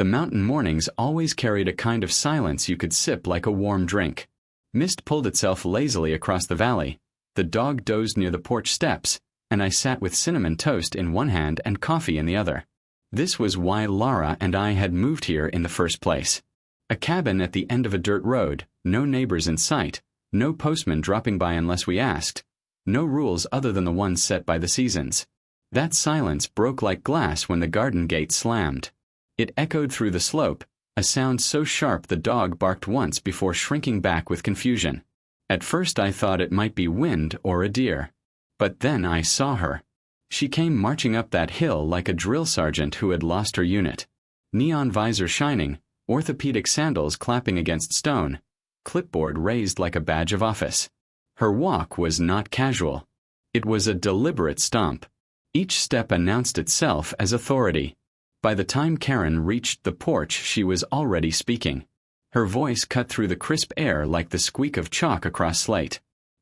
The mountain mornings always carried a kind of silence you could sip like a warm drink. Mist pulled itself lazily across the valley, the dog dozed near the porch steps, and I sat with cinnamon toast in one hand and coffee in the other. This was why Lara and I had moved here in the first place. A cabin at the end of a dirt road, no neighbors in sight, no postman dropping by unless we asked, no rules other than the ones set by the seasons. That silence broke like glass when the garden gate slammed. It echoed through the slope, a sound so sharp the dog barked once before shrinking back with confusion. At first I thought it might be wind or a deer. But then I saw her. She came marching up that hill like a drill sergeant who had lost her unit. Neon visor shining, orthopedic sandals clapping against stone, clipboard raised like a badge of office. Her walk was not casual. It was a deliberate stomp. Each step announced itself as authority. By the time Karen reached the porch, she was already speaking. Her voice cut through the crisp air like the squeak of chalk across slate.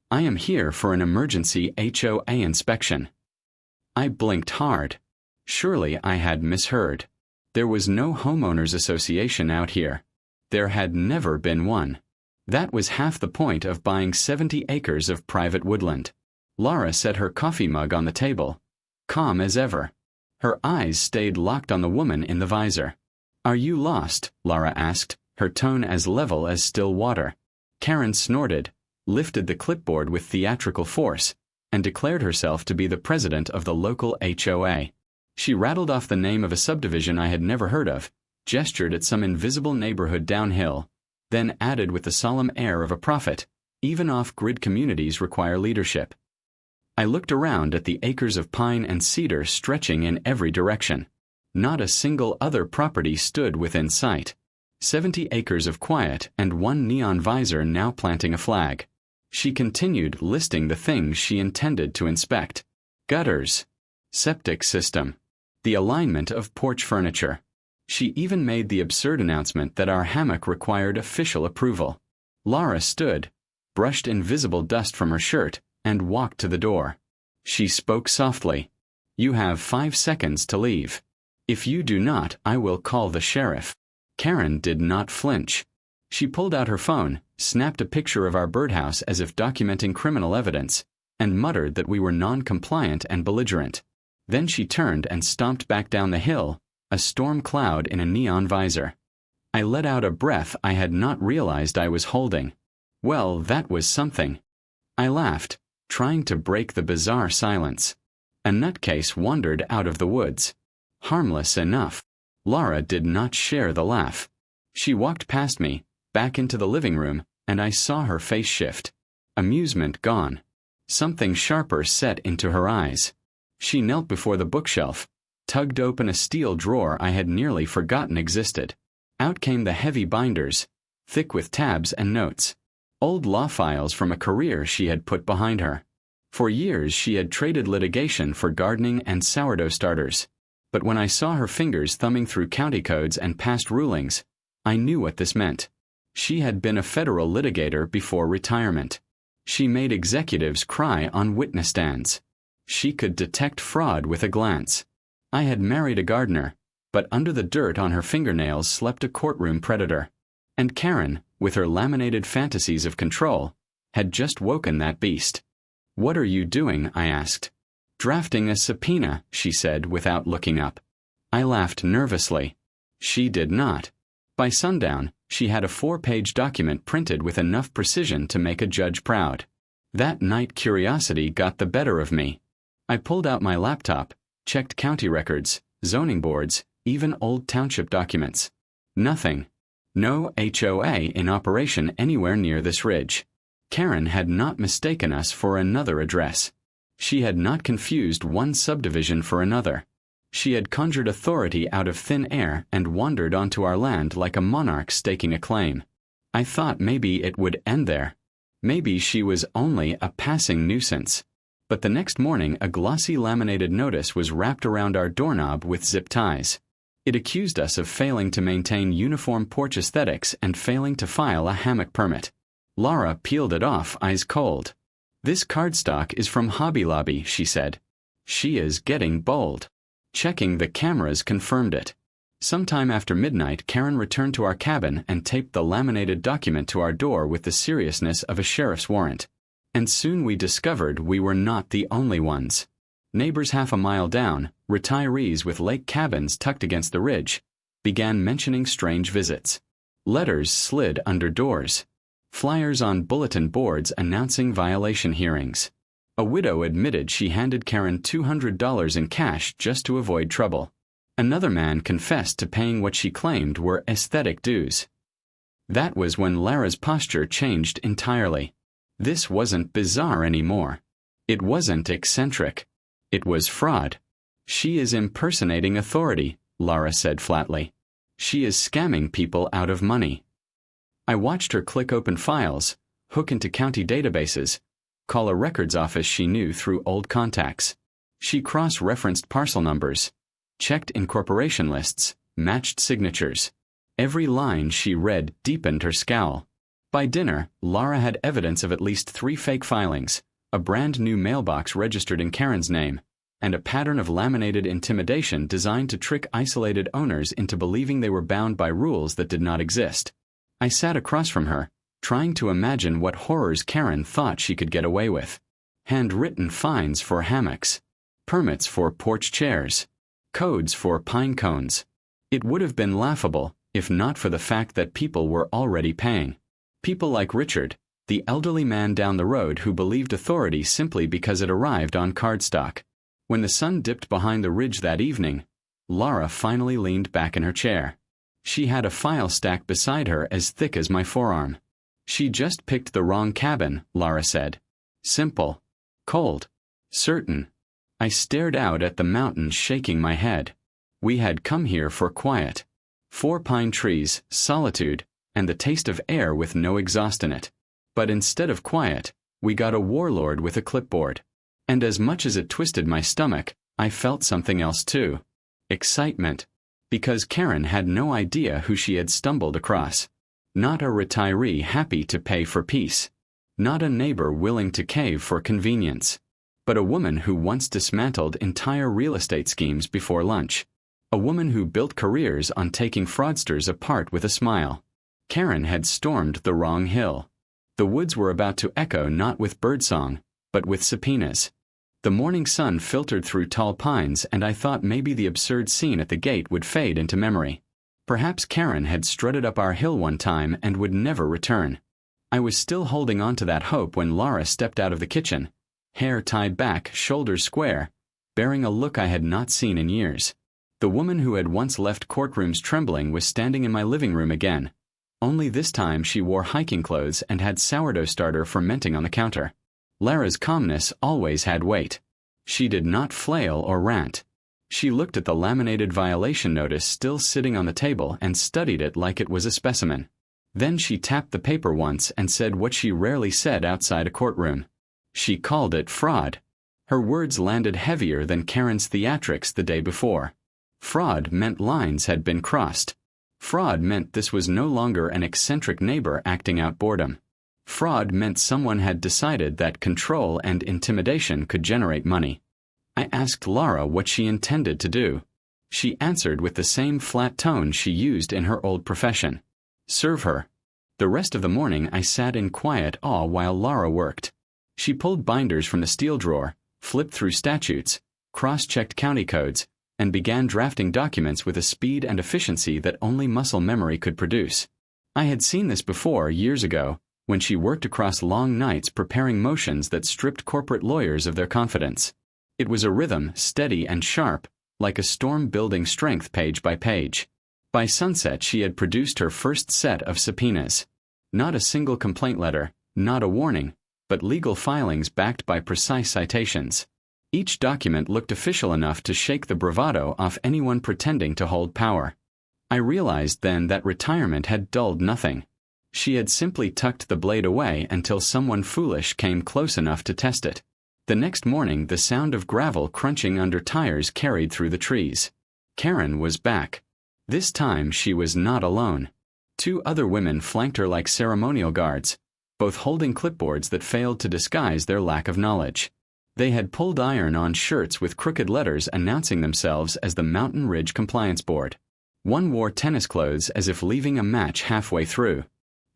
"I am here for an emergency HOA inspection." I blinked hard. Surely I had misheard. There was no homeowners association out here. There had never been one. That was half the point of buying 70 acres of private woodland. Lara set her coffee mug on the table, calm as ever. Her eyes stayed locked on the woman in the visor. "Are you lost?" Lara asked, her tone as level as still water. Karen snorted, lifted the clipboard with theatrical force, and declared herself to be the president of the local HOA. She rattled off the name of a subdivision I had never heard of, gestured at some invisible neighborhood downhill, then added with the solemn air of a prophet, "Even off-grid communities require leadership." I looked around at the acres of pine and cedar stretching in every direction. Not a single other property stood within sight. 70 acres of quiet and one neon visor now planting a flag. She continued listing the things she intended to inspect. Gutters. Septic system. The alignment of porch furniture. She even made the absurd announcement that our hammock required official approval. Lara stood, brushed invisible dust from her shirt, and walked to the door. She spoke softly. "You have 5 seconds to leave. If you do not, I will call the sheriff." Karen did not flinch. She pulled out her phone, snapped a picture of our birdhouse as if documenting criminal evidence, and muttered that we were non-compliant and belligerent. Then she turned and stomped back down the hill, a storm cloud in a neon visor. I let out a breath I had not realized I was holding. Well, that was something. I laughed, trying to break the bizarre silence. A nutcase wandered out of the woods. Harmless enough. Lara did not share the laugh. She walked past me, back into the living room, and I saw her face shift. Amusement gone. Something sharper set into her eyes. She knelt before the bookshelf, tugged open a steel drawer I had nearly forgotten existed. Out came the heavy binders, thick with tabs and notes. Old law files from a career she had put behind her. For years she had traded litigation for gardening and sourdough starters. But when I saw her fingers thumbing through county codes and past rulings, I knew what this meant. She had been a federal litigator before retirement. She made executives cry on witness stands. She could detect fraud with a glance. I had married a gardener, but under the dirt on her fingernails slept a courtroom predator. And Karen, with her laminated fantasies of control, had just woken that beast. "What are you doing?" I asked. "Drafting a subpoena," she said without looking up. I laughed nervously. She did not. By sundown, she had a 4-page document printed with enough precision to make a judge proud. That night curiosity got the better of me. I pulled out my laptop, checked county records, zoning boards, even old township documents. Nothing. No HOA in operation anywhere near this ridge. Karen had not mistaken us for another address. She had not confused one subdivision for another. She had conjured authority out of thin air and wandered onto our land like a monarch staking a claim. I thought maybe it would end there. Maybe she was only a passing nuisance. But the next morning a glossy laminated notice was wrapped around our doorknob with zip ties. It accused us of failing to maintain uniform porch aesthetics and failing to file a hammock permit. Lara peeled it off, eyes cold. "This cardstock is from Hobby Lobby," she said. "She is getting bold." Checking the cameras confirmed it. Sometime after midnight, Karen returned to our cabin and taped the laminated document to our door with the seriousness of a sheriff's warrant. And soon we discovered we were not the only ones. Neighbors half a mile down, retirees with lake cabins tucked against the ridge, began mentioning strange visits. Letters slid under doors. Flyers on bulletin boards announcing violation hearings. A widow admitted she handed Karen $200 in cash just to avoid trouble. Another man confessed to paying what she claimed were aesthetic dues. That was when Lara's posture changed entirely. This wasn't bizarre anymore. It wasn't eccentric. It was fraud. She is impersonating authority, Lara said flatly. She is scamming people out of money. I watched her click open files, hook into county databases, call a records office she knew through old contacts. She cross-referenced parcel numbers, checked incorporation lists, matched signatures. Every line she read deepened her scowl. By dinner, Lara had evidence of at least 3 fake filings, a brand new mailbox registered in Karen's name, and a pattern of laminated intimidation designed to trick isolated owners into believing they were bound by rules that did not exist. I sat across from her, trying to imagine what horrors Karen thought she could get away with. Handwritten fines for hammocks, permits for porch chairs, codes for pine cones. It would have been laughable, if not for the fact that people were already paying. People like Richard, the elderly man down the road who believed authority simply because it arrived on cardstock. When the sun dipped behind the ridge that evening, Lara finally leaned back in her chair. She had a file stack beside her as thick as my forearm. She just picked the wrong cabin, Lara said. Simple. Cold. Certain. I stared out at the mountains, shaking my head. We had come here for quiet. 4 pine trees, solitude, and the taste of air with no exhaust in it. But instead of quiet, we got a warlord with a clipboard. And as much as it twisted my stomach, I felt something else too. Excitement. Because Karen had no idea who she had stumbled across. Not a retiree happy to pay for peace. Not a neighbor willing to cave for convenience. But a woman who once dismantled entire real estate schemes before lunch. A woman who built careers on taking fraudsters apart with a smile. Karen had stormed the wrong hill. The woods were about to echo not with birdsong, but with subpoenas. The morning sun filtered through tall pines, and I thought maybe the absurd scene at the gate would fade into memory. Perhaps Karen had strutted up our hill one time and would never return. I was still holding on to that hope when Lara stepped out of the kitchen, hair tied back, shoulders square, bearing a look I had not seen in years. The woman who had once left courtrooms trembling was standing in my living room again. Only this time she wore hiking clothes and had sourdough starter fermenting on the counter. Lara's calmness always had weight. She did not flail or rant. She looked at the laminated violation notice still sitting on the table and studied it like it was a specimen. Then she tapped the paper once and said what she rarely said outside a courtroom. She called it fraud. Her words landed heavier than Karen's theatrics the day before. Fraud meant lines had been crossed. Fraud meant this was no longer an eccentric neighbor acting out boredom. Fraud meant someone had decided that control and intimidation could generate money. I asked Lara what she intended to do. She answered with the same flat tone she used in her old profession. Serve her. The rest of the morning I sat in quiet awe while Lara worked. She pulled binders from the steel drawer, flipped through statutes, cross-checked county codes, and began drafting documents with a speed and efficiency that only muscle memory could produce. I had seen this before years ago, when she worked across long nights preparing motions that stripped corporate lawyers of their confidence. It was a rhythm, steady and sharp, like a storm building strength page by page. By sunset she had produced her first set of subpoenas. Not a single complaint letter, not a warning, but legal filings backed by precise citations. Each document looked official enough to shake the bravado off anyone pretending to hold power. I realized then that retirement had dulled nothing. She had simply tucked the blade away until someone foolish came close enough to test it. The next morning the sound of gravel crunching under tires carried through the trees. Karen was back. This time she was not alone. 2 other women flanked her like ceremonial guards, both holding clipboards that failed to disguise their lack of knowledge. They had pulled iron on shirts with crooked letters announcing themselves as the Mountain Ridge Compliance Board. One wore tennis clothes as if leaving a match halfway through.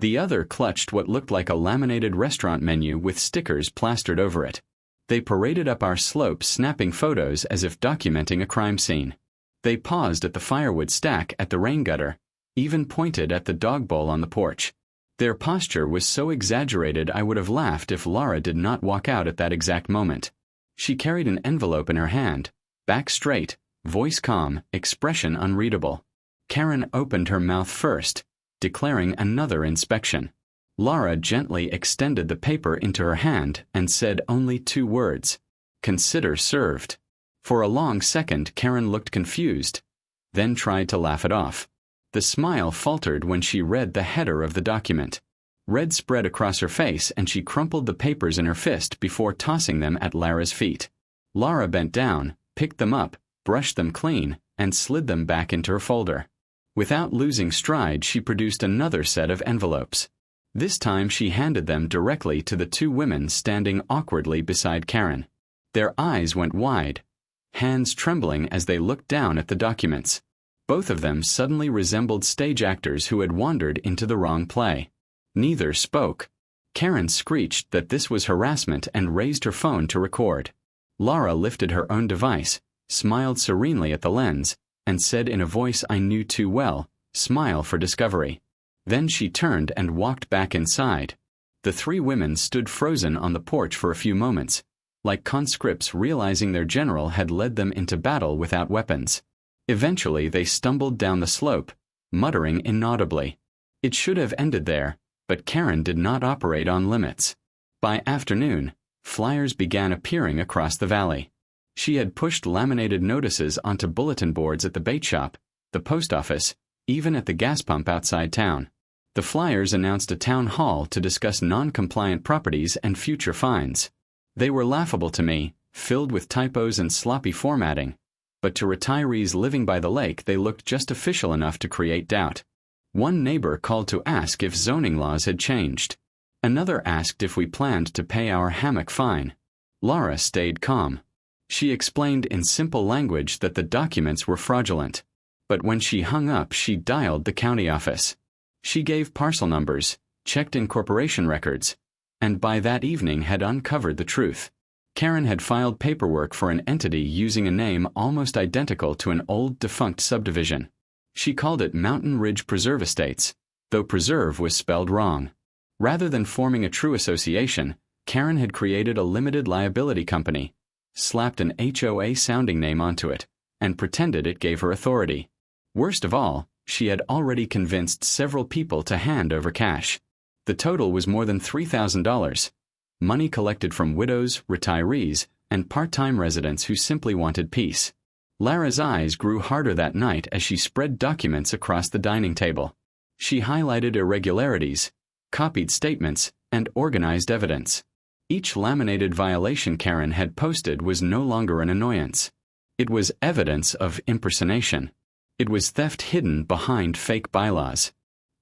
The other clutched what looked like a laminated restaurant menu with stickers plastered over it. They paraded up our slope, snapping photos as if documenting a crime scene. They paused at the firewood stack at the rain gutter, even pointed at the dog bowl on the porch. Their posture was so exaggerated I would have laughed if Laura did not walk out at that exact moment. She carried an envelope in her hand, back straight, voice calm, expression unreadable. Karen opened her mouth first, declaring another inspection. Laura gently extended the paper into her hand and said only 2 words, "Consider served." For a long second Karen looked confused, then tried to laugh it off. The smile faltered when she read the header of the document. Red spread across her face and she crumpled the papers in her fist before tossing them at Lara's feet. Lara bent down, picked them up, brushed them clean, and slid them back into her folder. Without losing stride, she produced another set of envelopes. This time she handed them directly to the 2 women standing awkwardly beside Karen. Their eyes went wide, hands trembling as they looked down at the documents. Both of them suddenly resembled stage actors who had wandered into the wrong play. Neither spoke. Karen screeched that this was harassment and raised her phone to record. Lara lifted her own device, smiled serenely at the lens, and said in a voice I knew too well, "Smile for discovery." Then she turned and walked back inside. The 3 women stood frozen on the porch for a few moments, like conscripts realizing their general had led them into battle without weapons. Eventually they stumbled down the slope, muttering inaudibly. It should have ended there, but Karen did not operate on limits. By afternoon, flyers began appearing across the valley. She had pushed laminated notices onto bulletin boards at the bait shop, the post office, even at the gas pump outside town. The flyers announced a town hall to discuss non-compliant properties and future fines. They were laughable to me, filled with typos and sloppy formatting, but to retirees living by the lake they looked just official enough to create doubt. One neighbor called to ask if zoning laws had changed. Another asked if we planned to pay our hammock fine. Laura stayed calm. She explained in simple language that the documents were fraudulent. But when she hung up, she dialed the county office. She gave parcel numbers, checked incorporation records, and by that evening had uncovered the truth. Karen had filed paperwork for an entity using a name almost identical to an old defunct subdivision. She called it Mountain Ridge Preserve Estates, though preserve was spelled wrong. Rather than forming a true association, Karen had created a limited liability company, slapped an HOA sounding name onto it, and pretended it gave her authority. Worst of all, she had already convinced several people to hand over cash. The total was more than $3,000, money collected from widows, retirees, and part-time residents who simply wanted peace. Lara's eyes grew harder that night as she spread documents across the dining table. She highlighted irregularities, copied statements, and organized evidence. Each laminated violation Karen had posted was no longer an annoyance. It was evidence of impersonation. It was theft hidden behind fake bylaws.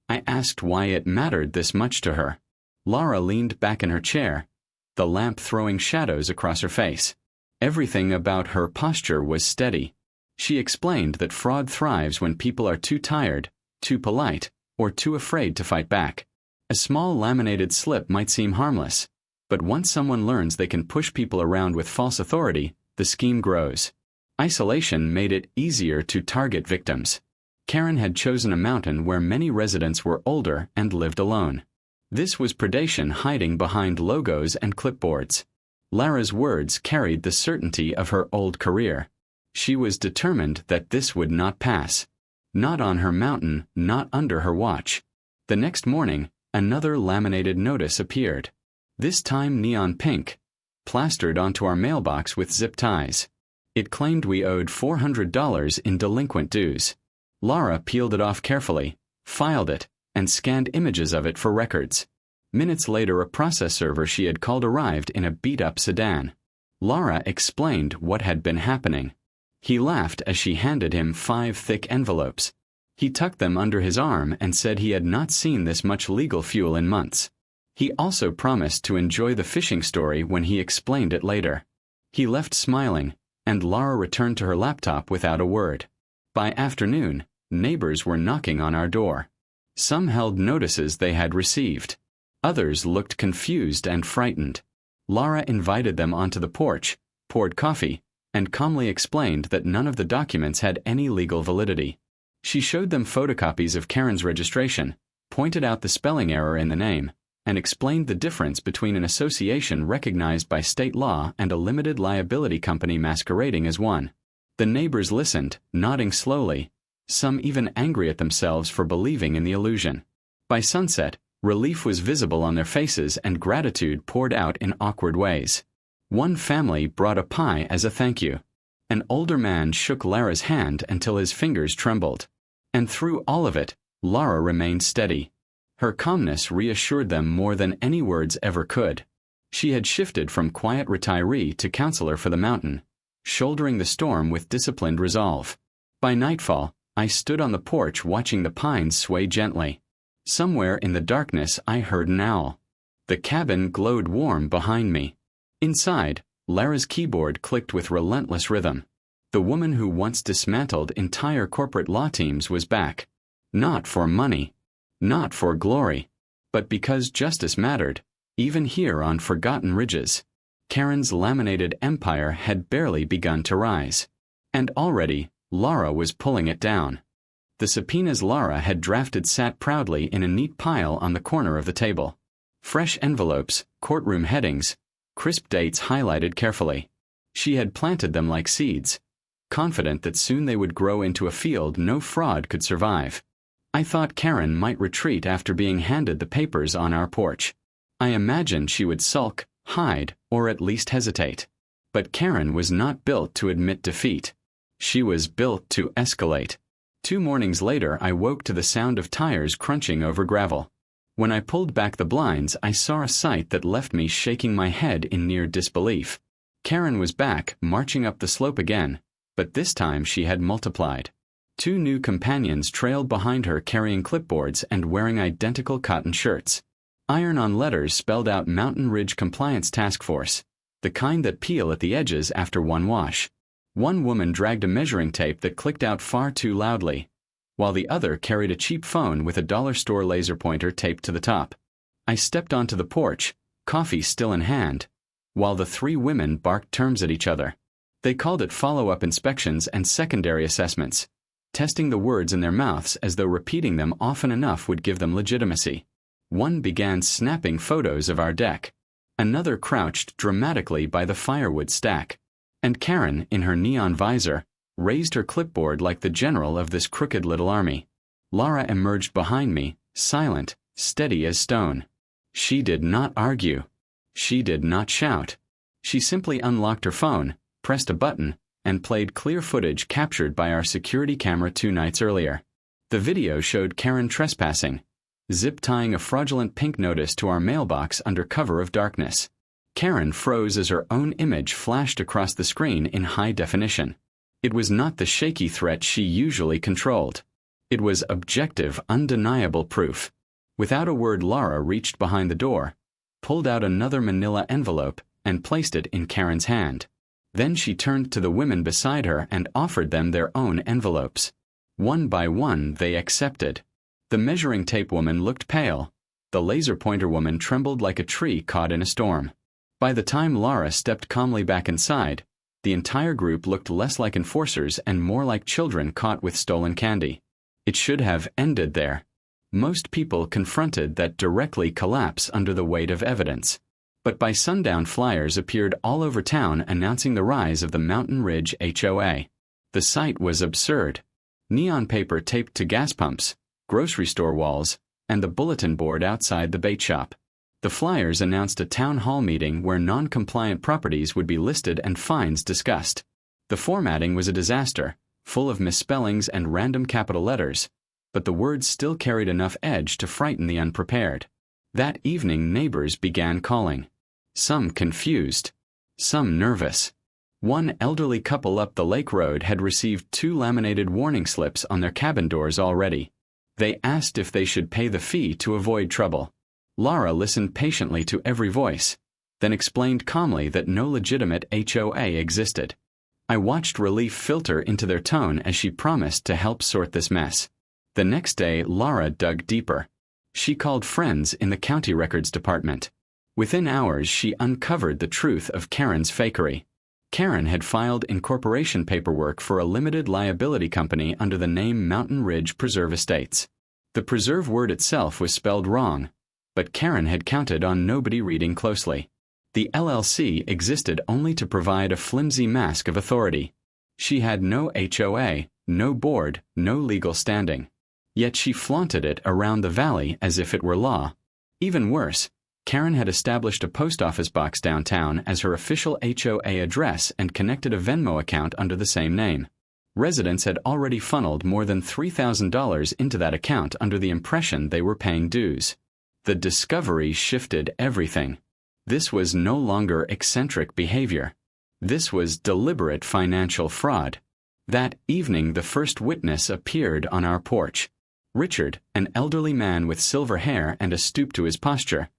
I asked why it mattered this much to her. Lara leaned back in her chair, the lamp throwing shadows across her face. Everything about her posture was steady. She explained that fraud thrives when people are too tired, too polite, or too afraid to fight back. A small laminated slip might seem harmless, but once someone learns they can push people around with false authority, the scheme grows. Isolation made it easier to target victims. Karen had chosen a mountain where many residents were older and lived alone. This was predation hiding behind logos and clipboards. Lara's words carried the certainty of her old career. She was determined that this would not pass. Not on her mountain, not under her watch. The next morning, another laminated notice appeared. This time neon pink, plastered onto our mailbox with zip ties. It claimed we owed $400 in delinquent dues. Lara peeled it off carefully, filed it, and scanned images of it for records. Minutes later, a process server she had called arrived in a beat-up sedan. Lara explained what had been happening. He laughed as she handed him 5 thick envelopes. He tucked them under his arm and said he had not seen this much legal fuel in months. He also promised to enjoy the fishing story when he explained it later. He left smiling, and Lara returned to her laptop without a word. By afternoon, Neighbors were knocking on our door. Some held notices they had received. Others looked confused and frightened. Laura invited them onto the porch, poured coffee, and calmly explained that none of the documents had any legal validity. She showed them photocopies of Karen's registration, pointed out the spelling error in the name, and explained the difference between an association recognized by state law and a limited liability company masquerading as one. The neighbors listened, nodding slowly, some even angry at themselves for believing in the illusion. By sunset, relief was visible on their faces and gratitude poured out in awkward ways. One family brought a pie as a thank you. An older man shook Lara's hand until his fingers trembled. And through all of it, Lara remained steady. Her calmness reassured them more than any words ever could. She had shifted from quiet retiree to counselor for the mountain, shouldering the storm with disciplined resolve. By nightfall, I stood on the porch watching the pines sway gently. Somewhere in the darkness I heard an owl. The cabin glowed warm behind me. Inside, Lara's keyboard clicked with relentless rhythm. The woman who once dismantled entire corporate law teams was back. Not for money. Not for glory. But because justice mattered, even here on forgotten ridges. Karen's laminated empire had barely begun to rise. And already, Lara was pulling it down. The subpoenas Lara had drafted sat proudly in a neat pile on the corner of the table. Fresh envelopes, courtroom headings, crisp dates highlighted carefully. She had planted them like seeds, confident that soon they would grow into a field no fraud could survive. I thought Karen might retreat after being handed the papers on our porch. I imagined she would sulk, hide, or at least hesitate. But Karen was not built to admit defeat. She was built to escalate. 2 mornings later I woke to the sound of tires crunching over gravel. When I pulled back the blinds, I saw a sight that left me shaking my head in near disbelief. Karen was back, marching up the slope again, but this time she had multiplied. 2 new companions trailed behind her carrying clipboards and wearing identical cotton shirts. Iron-on letters spelled out Mountain Ridge Compliance Task Force, the kind that peel at the edges after one wash. One woman dragged a measuring tape that clicked out far too loudly, while the other carried a cheap phone with a dollar store laser pointer taped to the top. I stepped onto the porch, coffee still in hand, while the 3 women barked terms at each other. They called it follow-up inspections and secondary assessments, testing the words in their mouths as though repeating them often enough would give them legitimacy. One began snapping photos of our deck. Another crouched dramatically by the firewood stack. And Karen, in her neon visor, raised her clipboard like the general of this crooked little army. Lara emerged behind me, silent, steady as stone. She did not argue. She did not shout. She simply unlocked her phone, pressed a button, and played clear footage captured by our security camera 2 nights earlier. The video showed Karen trespassing, zip-tying a fraudulent pink notice to our mailbox under cover of darkness. Karen froze as her own image flashed across the screen in high definition. It was not the shaky threat she usually controlled. It was objective, undeniable proof. Without a word, Lara reached behind the door, pulled out another manila envelope, and placed it in Karen's hand. Then she turned to the women beside her and offered them their own envelopes. One by one they accepted. The measuring tape woman looked pale. The laser pointer woman trembled like a tree caught in a storm. By the time Lara stepped calmly back inside, the entire group looked less like enforcers and more like children caught with stolen candy. It should have ended there. Most people confronted that directly collapse under the weight of evidence. But by sundown flyers appeared all over town announcing the rise of the Mountain Ridge HOA. The sight was absurd. Neon paper taped to gas pumps, grocery store walls, and the bulletin board outside the bait shop. The flyers announced a town hall meeting where non-compliant properties would be listed and fines discussed. The formatting was a disaster, full of misspellings and random capital letters, but the words still carried enough edge to frighten the unprepared. That evening neighbors began calling. Some confused. Some nervous. One elderly couple up the lake road had received 2 laminated warning slips on their cabin doors already. They asked if they should pay the fee to avoid trouble. Lara listened patiently to every voice, then explained calmly that no legitimate HOA existed. I watched relief filter into their tone as she promised to help sort this mess. The next day, Laura dug deeper. She called friends in the county records department. Within hours, she uncovered the truth of Karen's fakery. Karen had filed incorporation paperwork for a limited liability company under the name Mountain Ridge Preserve Estates. The preserve word itself was spelled wrong, but Karen had counted on nobody reading closely. The LLC existed only to provide a flimsy mask of authority. She had no HOA, no board, no legal standing. Yet she flaunted it around the valley as if it were law. Even worse, Karen had established a post office box downtown as her official HOA address and connected a Venmo account under the same name. Residents had already funneled more than $3,000 into that account under the impression they were paying dues. The discovery shifted everything. This was no longer eccentric behavior. This was deliberate financial fraud. That evening, the first witness appeared on our porch. Richard, an elderly man with silver hair and a stoop to his posture,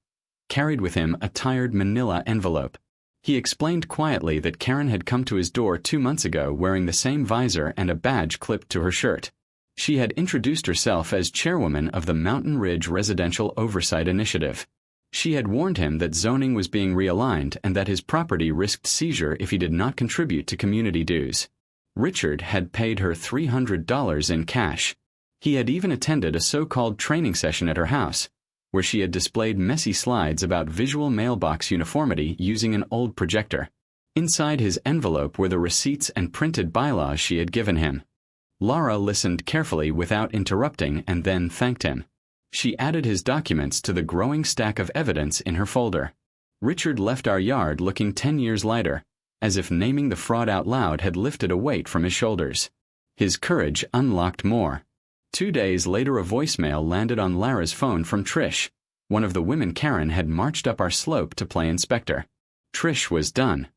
carried with him a tired manila envelope. He explained quietly that Karen had come to his door 2 months ago wearing the same visor and a badge clipped to her shirt. She had introduced herself as chairwoman of the Mountain Ridge Residential Oversight Initiative. She had warned him that zoning was being realigned and that his property risked seizure if he did not contribute to community dues. Richard had paid her $300 in cash. He had even attended a so-called training session at her house, where she had displayed messy slides about visual mailbox uniformity using an old projector. Inside his envelope were the receipts and printed bylaws she had given him. Laura listened carefully without interrupting and then thanked him. She added his documents to the growing stack of evidence in her folder. Richard left our yard looking 10 years lighter, as if naming the fraud out loud had lifted a weight from his shoulders. His courage unlocked more. 2 days later, a voicemail landed on Lara's phone from Trish, one of the women Karen had marched up our slope to play inspector. Trish was done.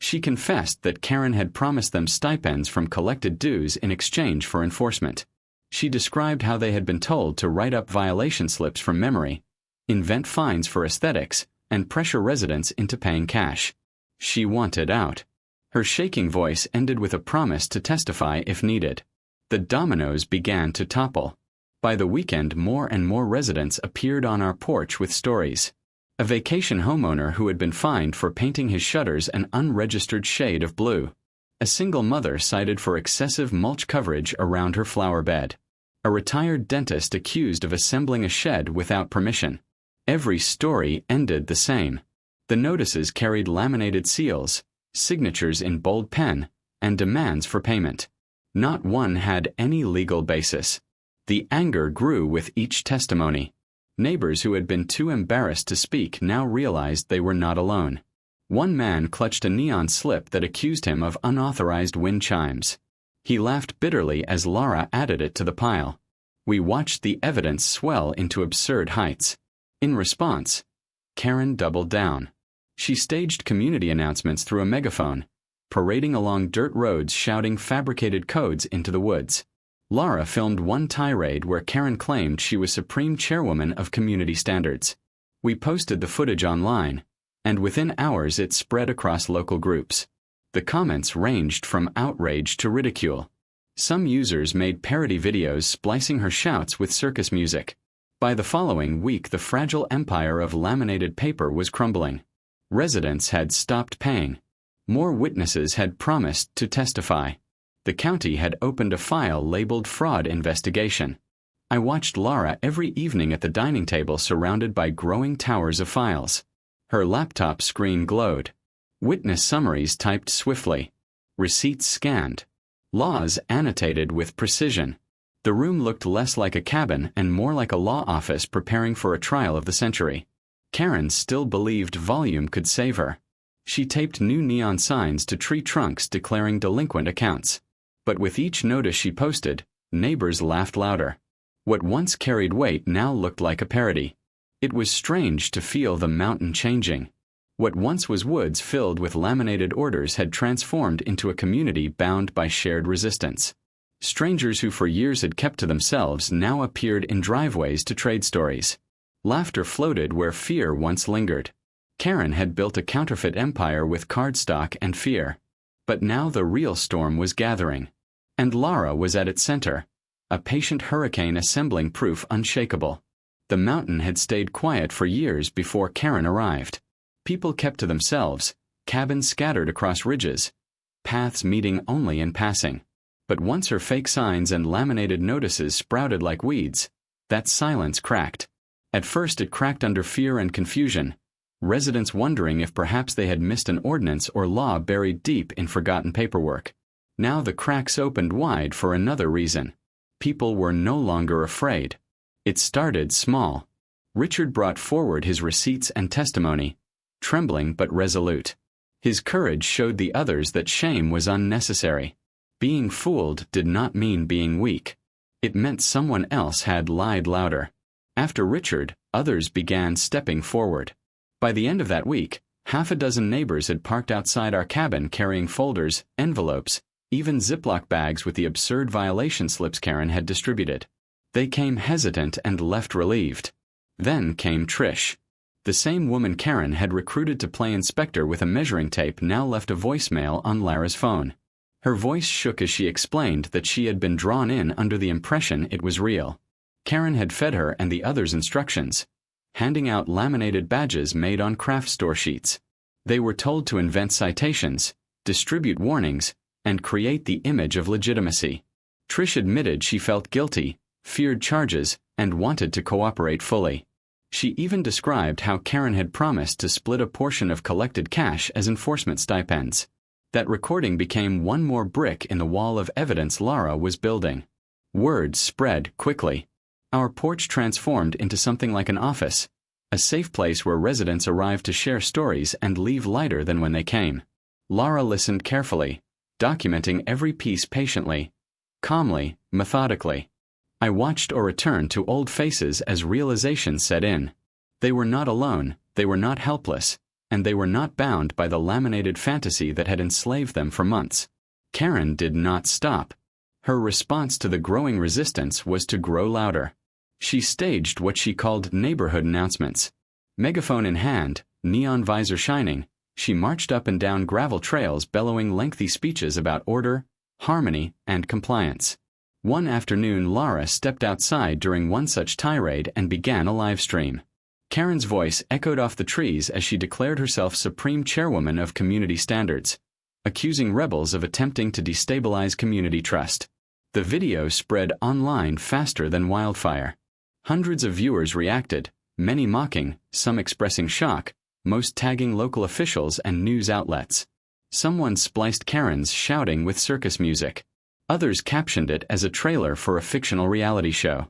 She confessed that Karen had promised them stipends from collected dues in exchange for enforcement. She described how they had been told to write up violation slips from memory, invent fines for aesthetics, and pressure residents into paying cash. She wanted out. Her shaking voice ended with a promise to testify if needed. The dominoes began to topple. By the weekend, more and more residents appeared on our porch with stories. A vacation homeowner who had been fined for painting his shutters an unregistered shade of blue. A single mother cited for excessive mulch coverage around her flower bed. A retired dentist accused of assembling a shed without permission. Every story ended the same. The notices carried laminated seals, signatures in bold pen, and demands for payment. Not one had any legal basis. The anger grew with each testimony. Neighbors who had been too embarrassed to speak now realized they were not alone. One man clutched a neon slip that accused him of unauthorized wind chimes. He laughed bitterly as Laura added it to the pile. We watched the evidence swell into absurd heights. In response, Karen doubled down. She staged community announcements through a megaphone, parading along dirt roads shouting fabricated codes into the woods. Laura filmed one tirade where Karen claimed she was supreme chairwoman of community standards. We posted the footage online, and within hours it spread across local groups. The comments ranged from outrage to ridicule. Some users made parody videos splicing her shouts with circus music. By the following week, the fragile empire of laminated paper was crumbling. Residents had stopped paying. More witnesses had promised to testify. The county had opened a file labeled Fraud Investigation. I watched Laura every evening at the dining table surrounded by growing towers of files. Her laptop screen glowed. Witness summaries typed swiftly. Receipts scanned. Laws annotated with precision. The room looked less like a cabin and more like a law office preparing for a trial of the century. Karen still believed volume could save her. She taped new neon signs to tree trunks declaring delinquent accounts. But with each notice she posted, neighbors laughed louder. What once carried weight now looked like a parody. It was strange to feel the mountain changing. What once was woods filled with laminated orders had transformed into a community bound by shared resistance. Strangers who for years had kept to themselves now appeared in driveways to trade stories. Laughter floated where fear once lingered. Karen had built a counterfeit empire with cardstock and fear. But now the real storm was gathering. And Lara was at its center, a patient hurricane assembling proof unshakable. The mountain had stayed quiet for years before Karen arrived. People kept to themselves, cabins scattered across ridges, paths meeting only in passing. But once her fake signs and laminated notices sprouted like weeds, that silence cracked. At first it cracked under fear and confusion, residents wondering if perhaps they had missed an ordinance or law buried deep in forgotten paperwork. Now the cracks opened wide for another reason. People were no longer afraid. It started small. Richard brought forward his receipts and testimony, trembling but resolute. His courage showed the others that shame was unnecessary. Being fooled did not mean being weak. It meant someone else had lied louder. After Richard, others began stepping forward. By the end of that week, half a dozen neighbors had parked outside our cabin carrying folders, envelopes, even Ziploc bags with the absurd violation slips Karen had distributed. They came hesitant and left relieved. Then came Trish. The same woman Karen had recruited to play inspector with a measuring tape now left a voicemail on Lara's phone. Her voice shook as she explained that she had been drawn in under the impression it was real. Karen had fed her and the others instructions, handing out laminated badges made on craft store sheets. They were told to invent citations, distribute warnings, and create the image of legitimacy. Trish admitted she felt guilty, feared charges, and wanted to cooperate fully. She even described how Karen had promised to split a portion of collected cash as enforcement stipends. That recording became one more brick in the wall of evidence Lara was building. Word spread quickly. Our porch transformed into something like an office, a safe place where residents arrived to share stories and leave lighter than when they came. Lara listened carefully, documenting every piece patiently, calmly, methodically. I watched or returned to old faces as realization set in. They were not alone, they were not helpless, and they were not bound by the laminated fantasy that had enslaved them for months. Karen did not stop. Her response to the growing resistance was to grow louder. She staged what she called neighborhood announcements. Megaphone in hand, neon visor shining, she marched up and down gravel trails bellowing lengthy speeches about order, harmony, and compliance. One afternoon Lara stepped outside during one such tirade and began a live stream. Karen's voice echoed off the trees as she declared herself supreme chairwoman of community standards, accusing rebels of attempting to destabilize community trust. The video spread online faster than wildfire. Hundreds of viewers reacted, many mocking, some expressing shock, most tagging local officials and news outlets. Someone spliced Karen's shouting with circus music. Others captioned it as a trailer for a fictional reality show.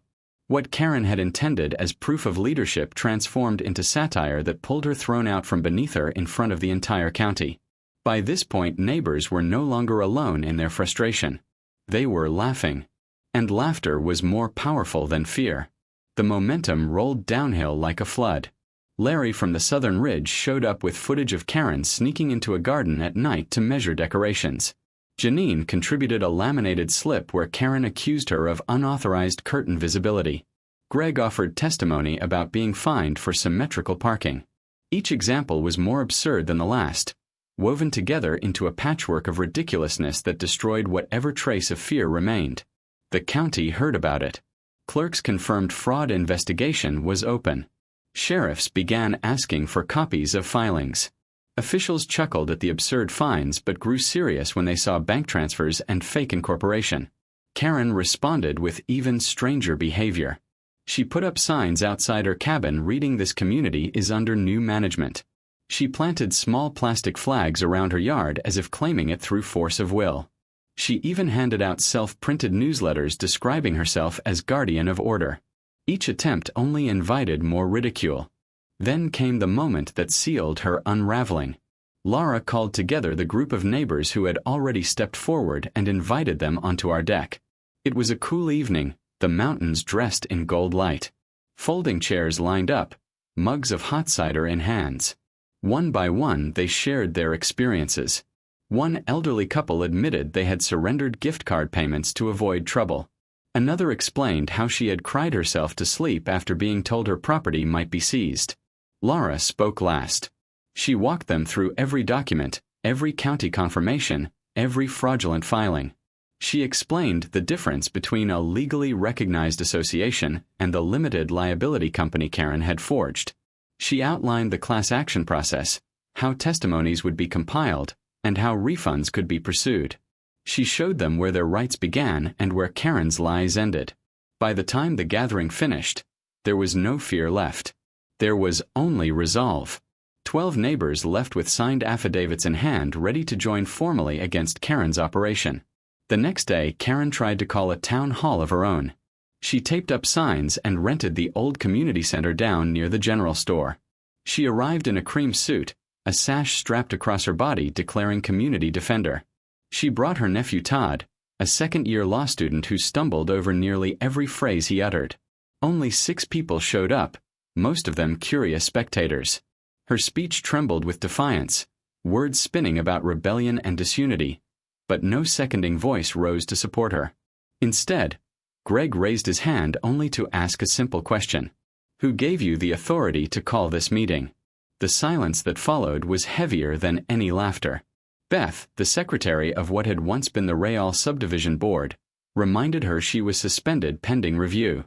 What Karen had intended as proof of leadership transformed into satire that pulled her throne out from beneath her in front of the entire county. By this point, neighbors were no longer alone in their frustration. They were laughing. And laughter was more powerful than fear. The momentum rolled downhill like a flood. Larry from the southern ridge showed up with footage of Karen sneaking into a garden at night to measure decorations. Janine contributed a laminated slip where Karen accused her of unauthorized curtain visibility. Greg offered testimony about being fined for symmetrical parking. Each example was more absurd than the last, woven together into a patchwork of ridiculousness that destroyed whatever trace of fear remained. The county heard about it. Clerks confirmed fraud investigation was open. Sheriffs began asking for copies of filings. Officials chuckled at the absurd fines but grew serious when they saw bank transfers and fake incorporation. Karen responded with even stranger behavior. She put up signs outside her cabin reading "This community is under new management." She planted small plastic flags around her yard as if claiming it through force of will. She even handed out self-printed newsletters describing herself as guardian of order. Each attempt only invited more ridicule. Then came the moment that sealed her unraveling. Lara called together the group of neighbors who had already stepped forward and invited them onto our deck. It was a cool evening, the mountains dressed in gold light. Folding chairs lined up, mugs of hot cider in hands. One by one they shared their experiences. One elderly couple admitted they had surrendered gift card payments to avoid trouble. Another explained how she had cried herself to sleep after being told her property might be seized. Lara spoke last. She walked them through every document, every county confirmation, every fraudulent filing. She explained the difference between a legally recognized association and the limited liability company Karen had forged. She outlined the class action process, how testimonies would be compiled, and how refunds could be pursued. She showed them where their rights began and where Karen's lies ended. By the time the gathering finished, there was no fear left. There was only resolve. 12 neighbors left with signed affidavits in hand ready to join formally against Karen's operation. The next day, Karen tried to call a town hall of her own. She taped up signs and rented the old community center down near the general store. She arrived in a cream suit, a sash strapped across her body declaring community defender. She brought her nephew Todd, a second-year law student who stumbled over nearly every phrase he uttered. Only 6 people showed up, most of them curious spectators. Her speech trembled with defiance, words spinning about rebellion and disunity, but no seconding voice rose to support her. Instead, Greg raised his hand only to ask a simple question. Who gave you the authority to call this meeting? The silence that followed was heavier than any laughter. Beth, the secretary of what had once been the Real Subdivision Board, reminded her she was suspended pending review.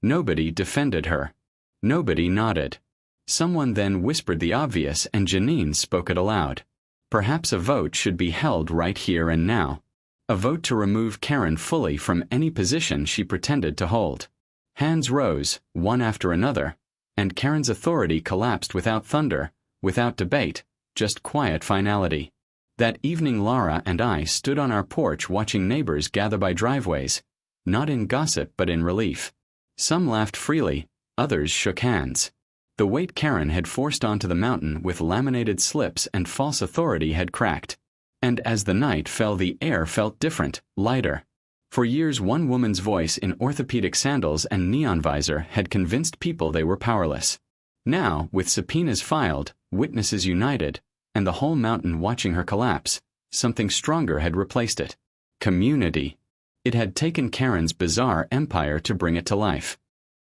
Nobody defended her. Nobody nodded. Someone then whispered the obvious and Janine spoke it aloud. Perhaps a vote should be held right here and now. A vote to remove Karen fully from any position she pretended to hold. Hands rose, one after another, and Karen's authority collapsed without thunder, without debate, just quiet finality. That evening Laura and I stood on our porch watching neighbors gather by driveways, not in gossip but in relief. Some laughed freely, others shook hands. The weight Karen had forced onto the mountain with laminated slips and false authority had cracked. And as the night fell, the air felt different, lighter. For years, one woman's voice in orthopedic sandals and neon visor had convinced people they were powerless. Now, with subpoenas filed, witnesses united, and the whole mountain watching her collapse, something stronger had replaced it. Community. It had taken Karen's bizarre empire to bring it to life.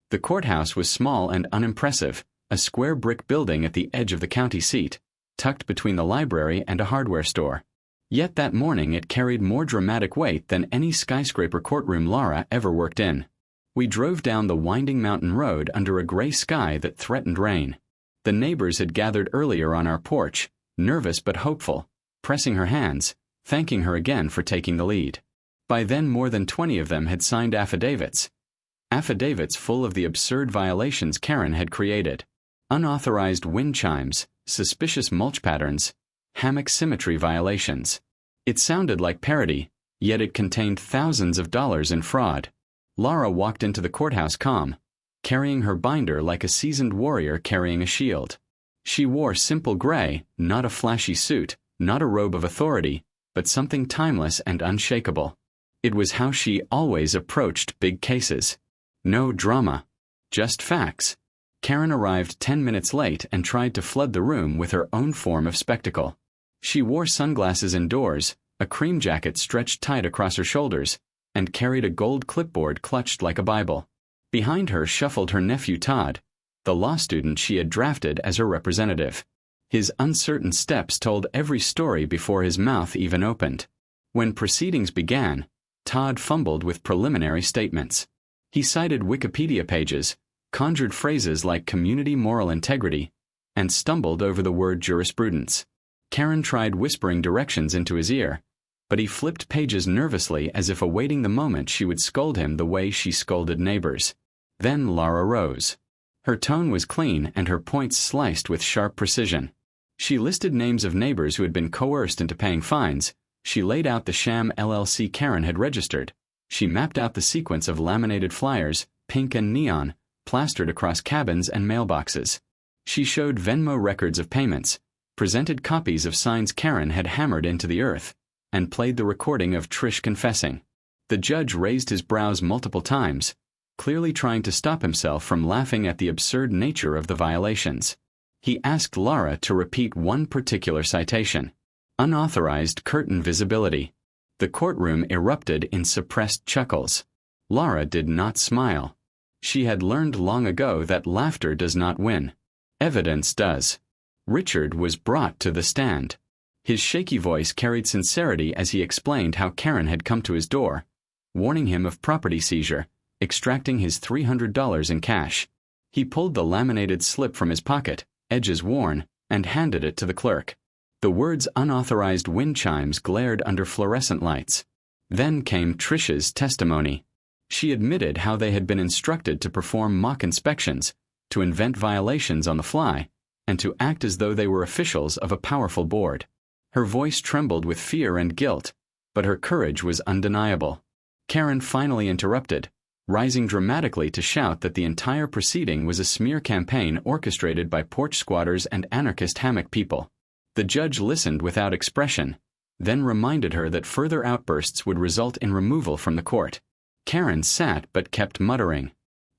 The courthouse was small and unimpressive, a square brick building at the edge of the county seat, tucked between the library and a hardware store. Yet that morning it carried more dramatic weight than any skyscraper courtroom Laura ever worked in. We drove down the winding mountain road under a gray sky that threatened rain. The neighbors had gathered earlier on our porch, nervous but hopeful, pressing her hands, thanking her again for taking the lead. By then more than 20 of them had signed affidavits. Affidavits full of the absurd violations Karen had created. Unauthorized wind chimes, suspicious mulch patterns, hammock symmetry violations. It sounded like parody, yet it contained thousands of dollars in fraud. Laura walked into the courthouse calm, carrying her binder like a seasoned warrior carrying a shield. She wore simple gray, not a flashy suit, not a robe of authority, but something timeless and unshakable. It was how she always approached big cases. No drama. Just facts. Karen arrived 10 minutes late and tried to flood the room with her own form of spectacle. She wore sunglasses indoors, a cream jacket stretched tight across her shoulders, and carried a gold clipboard clutched like a Bible. Behind her shuffled her nephew Todd, the law student she had drafted as her representative. His uncertain steps told every story before his mouth even opened. When proceedings began, Todd fumbled with preliminary statements. He cited Wikipedia pages, conjured phrases like community moral integrity, and stumbled over the word jurisprudence. Karen tried whispering directions into his ear, but he flipped pages nervously as if awaiting the moment she would scold him the way she scolded neighbors. Then Laura rose. Her tone was clean and her points sliced with sharp precision. She listed names of neighbors who had been coerced into paying fines. She laid out the sham LLC Karen had registered. She mapped out the sequence of laminated flyers, pink and neon, plastered across cabins and mailboxes. She showed Venmo records of payments, presented copies of signs Karen had hammered into the earth, and played the recording of Trish confessing. The judge raised his brows multiple times, clearly trying to stop himself from laughing at the absurd nature of the violations. He asked Laura to repeat one particular citation: unauthorized curtain visibility. The courtroom erupted in suppressed chuckles. Laura did not smile. She had learned long ago that laughter does not win. Evidence does. Richard was brought to the stand. His shaky voice carried sincerity as he explained how Karen had come to his door, warning him of property seizure, extracting his $300 in cash. He pulled the laminated slip from his pocket, edges worn, and handed it to the clerk. The words unauthorized wind chimes glared under fluorescent lights. Then came Trish's testimony. She admitted how they had been instructed to perform mock inspections, to invent violations on the fly, and to act as though they were officials of a powerful board. Her voice trembled with fear and guilt, but her courage was undeniable. Karen finally interrupted, rising dramatically to shout that the entire proceeding was a smear campaign orchestrated by porch squatters and anarchist hammock people. The judge listened without expression, then reminded her that further outbursts would result in removal from the court. Karen sat but kept muttering.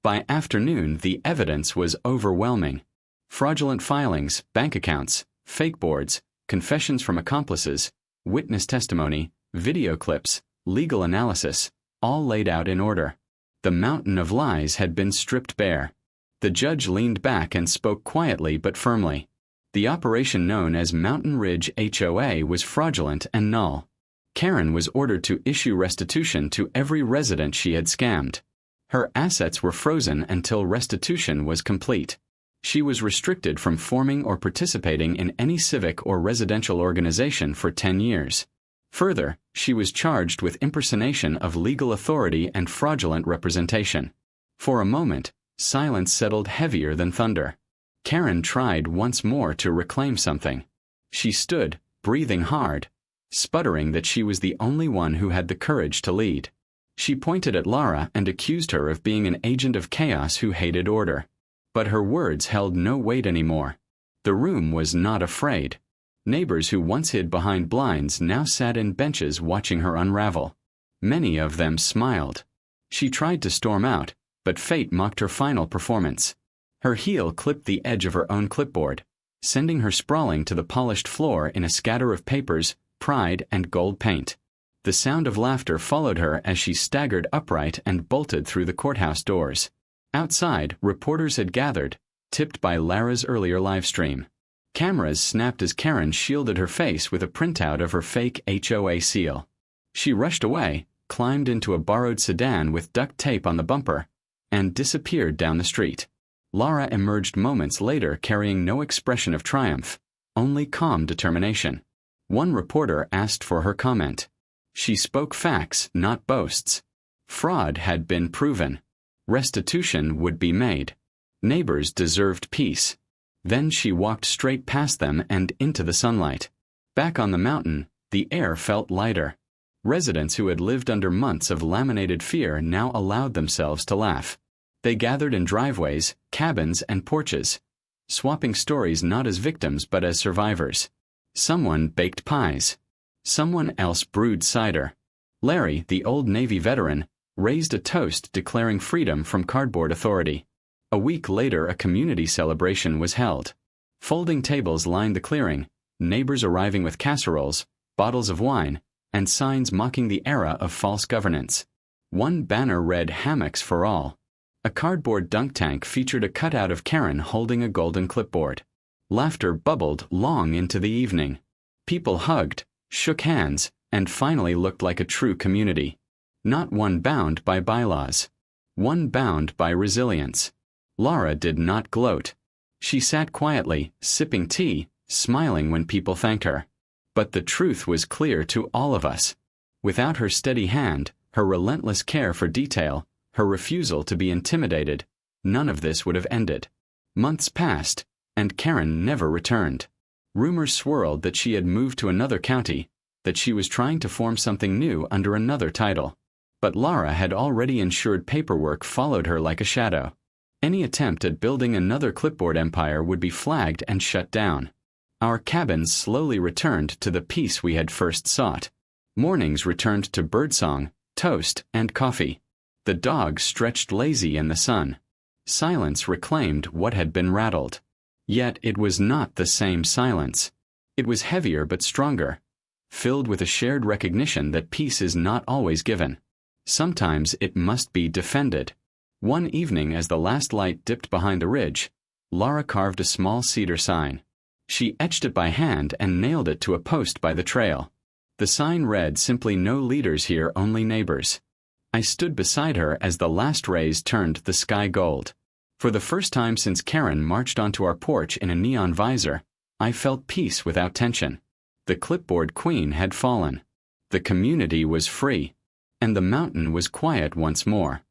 By afternoon, the evidence was overwhelming. Fraudulent filings, bank accounts, fake boards, confessions from accomplices, witness testimony, video clips, legal analysis, all laid out in order. The mountain of lies had been stripped bare. The judge leaned back and spoke quietly but firmly. The operation known as Mountain Ridge HOA was fraudulent and null. Karen was ordered to issue restitution to every resident she had scammed. Her assets were frozen until restitution was complete. She was restricted from forming or participating in any civic or residential organization for 10 years. Further, she was charged with impersonation of legal authority and fraudulent representation. For a moment, silence settled heavier than thunder. Karen tried once more to reclaim something. She stood, breathing hard, sputtering that she was the only one who had the courage to lead. She pointed at Lara and accused her of being an agent of chaos who hated order. But her words held no weight anymore. The room was not afraid. Neighbors who once hid behind blinds now sat in benches watching her unravel. Many of them smiled. She tried to storm out, but fate mocked her final performance. Her heel clipped the edge of her own clipboard, sending her sprawling to the polished floor in a scatter of papers, pride, and gold paint. The sound of laughter followed her as she staggered upright and bolted through the courthouse doors. Outside, reporters had gathered, tipped by Lara's earlier livestream. Cameras snapped as Karen shielded her face with a printout of her fake HOA seal. She rushed away, climbed into a borrowed sedan with duct tape on the bumper, and disappeared down the street. Lara emerged moments later carrying no expression of triumph, only calm determination. One reporter asked for her comment. She spoke facts, not boasts. Fraud had been proven. Restitution would be made. Neighbors deserved peace. Then she walked straight past them and into the sunlight. Back on the mountain, the air felt lighter. Residents who had lived under months of laminated fear now allowed themselves to laugh. They gathered in driveways, cabins, and porches, swapping stories not as victims but as survivors. Someone baked pies. Someone else brewed cider. Larry, the old Navy veteran, raised a toast declaring freedom from cardboard authority. A week later, a community celebration was held. Folding tables lined the clearing, neighbors arriving with casseroles, bottles of wine, and signs mocking the era of false governance. One banner read "Hammocks for All." A cardboard dunk tank featured a cutout of Karen holding a golden clipboard. Laughter bubbled long into the evening. People hugged, shook hands, and finally looked like a true community. Not one bound by bylaws. One bound by resilience. Lara did not gloat. She sat quietly, sipping tea, smiling when people thanked her. But the truth was clear to all of us. Without her steady hand, her relentless care for detail, her refusal to be intimidated, none of this would have ended. Months passed, and Karen never returned. Rumors swirled that she had moved to another county, that she was trying to form something new under another title. But Lara had already ensured paperwork followed her like a shadow. Any attempt at building another clipboard empire would be flagged and shut down. Our cabins slowly returned to the peace we had first sought. Mornings returned to birdsong, toast, and coffee. The dogs stretched lazy in the sun. Silence reclaimed what had been rattled. Yet it was not the same silence. It was heavier but stronger, filled with a shared recognition that peace is not always given. Sometimes it must be defended. One evening, as the last light dipped behind the ridge, Lara carved a small cedar sign. She etched it by hand and nailed it to a post by the trail. The sign read simply, "No leaders here, only neighbors." I stood beside her as the last rays turned the sky gold. For the first time since Karen marched onto our porch in a neon visor, I felt peace without tension. The clipboard queen had fallen. The community was free. And the mountain was quiet once more.